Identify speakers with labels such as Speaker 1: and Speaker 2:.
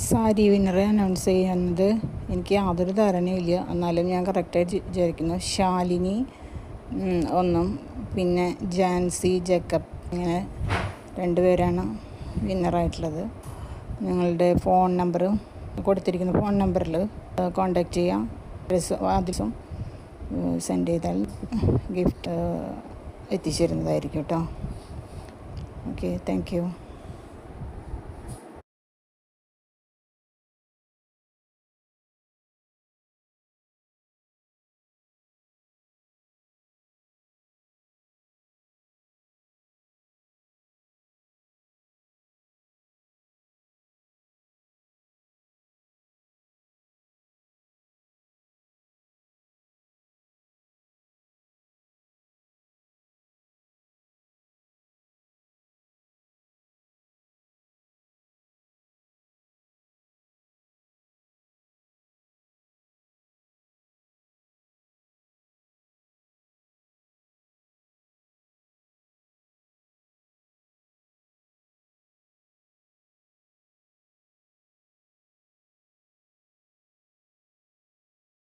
Speaker 1: Sari വിന്നറെ announce ചെയ്യുന്നത് എനിക്ക് യാതൊരു ധാരണയില്ല. എന്നാലും ഞാൻ കറക്റ്റായിട്ട് വിചാരിക്കുന്നു. ശാലിനി ഒന്നും പിന്നെ ജാൻസി ജേക്കബ്, ഇങ്ങനെ 2 പേരാണ് വിന്നറായിട്ടുള്ളത്. നിങ്ങളുടെ ഫോൺ നമ്പർ കൊടുത്തിരിക്കുന്ന ഫോൺ നമ്പറിൽ കോൺടാക്റ്റ് ചെയ്യാം. ആദ്യം സെൻഡ് ചെയ്താൽ ഗിഫ്റ്റ് എത്തിച്ചേരുന്നതായിരിക്കും കേട്ടോ. Okay, thank you.